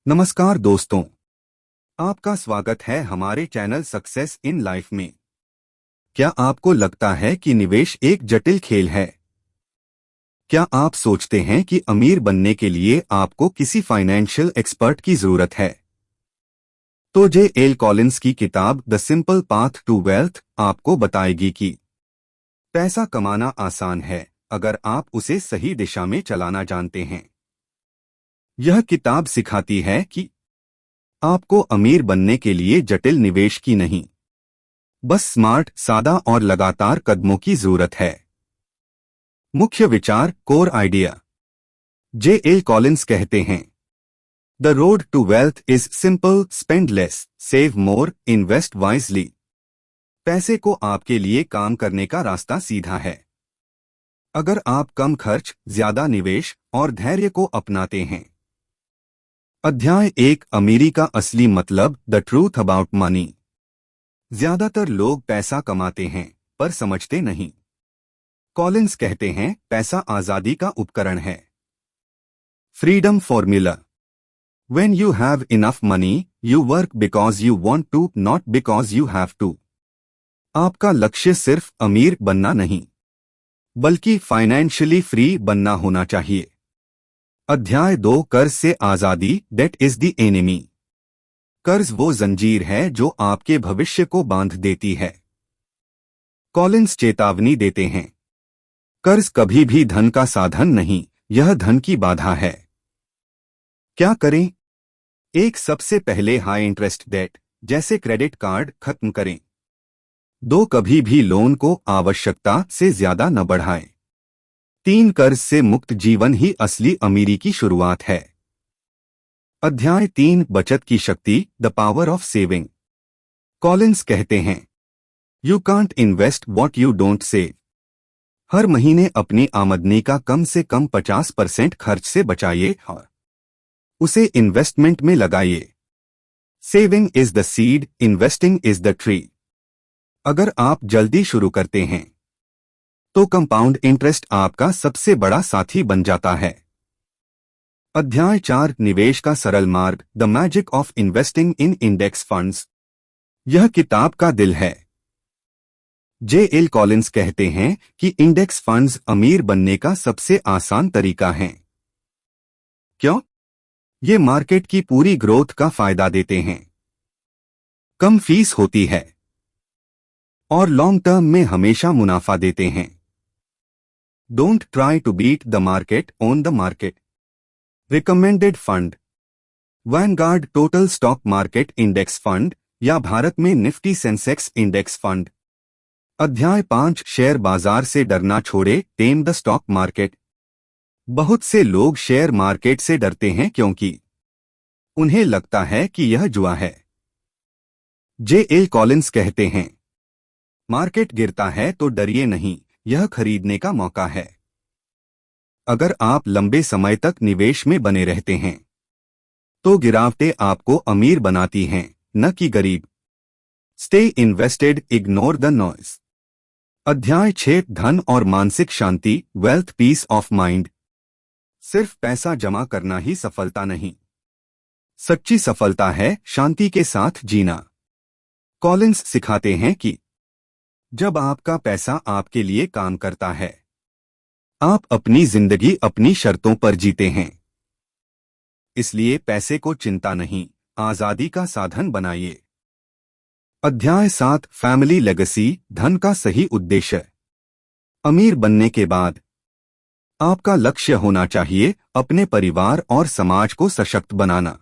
नमस्कार दोस्तों, आपका स्वागत है हमारे चैनल सक्सेस इन लाइफ में। क्या आपको लगता है कि निवेश एक जटिल खेल है? क्या आप सोचते हैं कि अमीर बनने के लिए आपको किसी फाइनेंशियल एक्सपर्ट की जरूरत है? तो जे एल कॉलिंस की किताब the simple path to wealth आपको बताएगी कि पैसा कमाना आसान है अगर आप उसे सही दिशा में चलाना जानते हैं। यह किताब सिखाती है कि आपको अमीर बनने के लिए जटिल निवेश की नहीं, बस स्मार्ट, सादा और लगातार कदमों की जरूरत है। मुख्य विचार, core idea. J L Collins कहते हैं, the road to wealth is simple, spend less, save more, invest wisely. पैसे को आपके लिए काम करने का रास्ता सीधा है। अगर आप कम खर्च, ज्यादा निवेश और धैर्य को अपनाते हैं। अध्याय 1, अमीरी का असली मतलब, द ट्रूथ अबाउट मनी। ज्यादातर लोग पैसा कमाते हैं पर समझते नहीं। कॉलिंस कहते हैं, पैसा आजादी का उपकरण है। Freedom formula. When you have enough money, you work because you want to, not because you have to. आपका लक्ष्य सिर्फ अमीर बनना नहीं, बल्कि फाइनेंशियली फ्री बनना होना चाहिए। अध्याय 2, कर्ज से आजादी, डेट इज द एनिमी। कर्ज वो जंजीर है जो आपके भविष्य को बांध देती है। कॉलिंस चेतावनी देते हैं, कर्ज कभी भी धन का साधन नहीं, यह धन की बाधा है। क्या करें? एक, सबसे पहले हाई इंटरेस्ट डेट जैसे क्रेडिट कार्ड खत्म करें। 2, कभी भी लोन को आवश्यकता से ज्यादा न बढ़ाएं। 3, कर्ज से मुक्त जीवन ही असली अमीरी की शुरुआत है। अध्याय 3, बचत की शक्ति, the power of saving. Collins कहते हैं, you can't invest what you don't save. हर महीने अपनी आमदनी का कम से कम 50% खर्च से बचाइए और उसे इन्वेस्टमेंट में लगाइए। Saving is the seed, investing is the tree. अगर आप जल्दी शुरू करते हैं तो कंपाउंड इंटरेस्ट आपका सबसे बड़ा साथी बन जाता है। अध्याय 4, निवेश का सरल मार्ग, the magic of investing in index funds. यह किताब का दिल है। जे एल कॉलिंस कहते हैं कि इंडेक्स फंड्स अमीर बनने का सबसे आसान तरीका है। क्यों? ये मार्केट की पूरी ग्रोथ का फायदा देते हैं, कम फीस होती है और लॉन्ग टर्म में हमेशा मुनाफा देते हैं। Don't try to beat the market, own the market. Recommended fund, Vanguard total stock market index fund या भारत में निफ्टी सेंसेक्स इंडेक्स फंड। अध्याय 5, शेयर बाजार से डरना छोड़े, टेम द स्टॉक मार्केट। बहुत से लोग शेयर मार्केट से डरते हैं क्योंकि उन्हें लगता है कि यह जुआ है। जे एल कॉलिंस कहते हैं, मार्केट गिरता है तो डरिए नहीं, यह खरीदने का मौका है। अगर आप लंबे समय तक निवेश में बने रहते हैं तो गिरावटें आपको अमीर बनाती हैं, न कि गरीब। Stay invested, ignore the noise. अध्याय 6, धन और मानसिक शांति, वेल्थ पीस ऑफ माइंड। सिर्फ पैसा जमा करना ही सफलता नहीं, सच्ची सफलता है शांति के साथ जीना। कॉलिंस सिखाते हैं कि जब आपका पैसा आपके लिए काम करता है, आप अपनी जिंदगी अपनी शर्तों पर जीते हैं। इसलिए पैसे को चिंता नहीं, आजादी का साधन बनाइए। अध्याय 7, फैमिली लेगेसी, धन का सही उद्देश्य। अमीर बनने के बाद आपका लक्ष्य होना चाहिए अपने परिवार और समाज को सशक्त बनाना।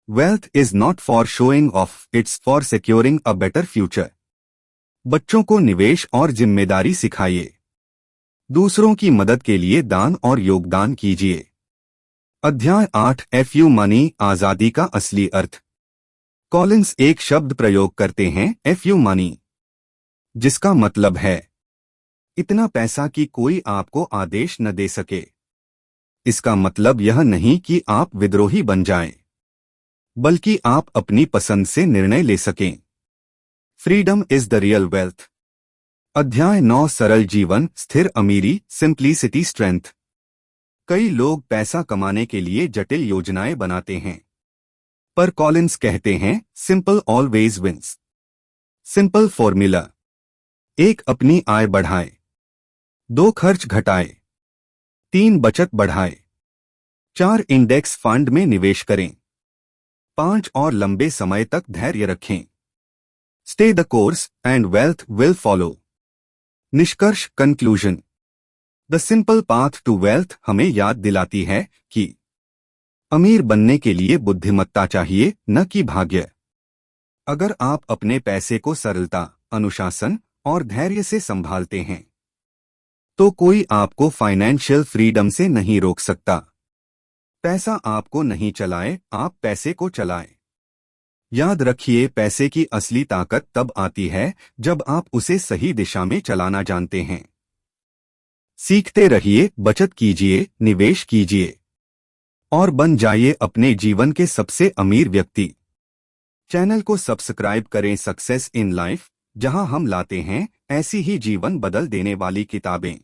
Wealth is not for showing off, it's for securing a better future. बच्चों को निवेश और जिम्मेदारी सिखाइए। दूसरों की मदद के लिए दान और योगदान कीजिए। अध्याय 8, एफयू मनी, आजादी का असली अर्थ। कॉलिंस एक शब्द प्रयोग करते हैं, एफयू मनी, जिसका मतलब है इतना पैसा कि कोई आपको आदेश न दे सके। इसका मतलब यह नहीं कि आप विद्रोही बन जाएं, बल्कि आप अपनी पसंद से निर्णय ले सकें। Freedom is the real wealth. अध्याय 9, सरल जीवन, स्थिर अमीरी, सिंप्लिसिटी स्ट्रेंथ। कई लोग पैसा कमाने के लिए जटिल योजनाएं बनाते हैं, पर कॉलिंस कहते हैं simple always wins. Simple formula: 1 अपनी आय बढ़ाए, 2 खर्च घटाए, 3 बचत बढ़ाए, 4 इंडेक्स फंड में निवेश करें, 5 और लंबे समय तक धैर्य रखें। Stay the course and wealth will follow. निष्कर्ष conclusion: the simple path to wealth हमें याद दिलाती है कि अमीर बनने के लिए बुद्धिमत्ता चाहिए, न कि भाग्य। अगर आप अपने पैसे को सरलता, अनुशासन और धैर्य से संभालते हैं तो कोई आपको फाइनेंशियल फ्रीडम से नहीं रोक सकता। पैसा आपको नहीं चलाए, आप पैसे को चलाएं। याद रखिए, पैसे की असली ताकत तब आती है जब आप उसे सही दिशा में चलाना जानते हैं। सीखते रहिए, बचत कीजिए, निवेश कीजिए और बन जाइए अपने जीवन के सबसे अमीर व्यक्ति। चैनल को सब्सक्राइब करें सक्सेस इन लाइफ, जहां हम लाते हैं ऐसी ही जीवन बदल देने वाली किताबें।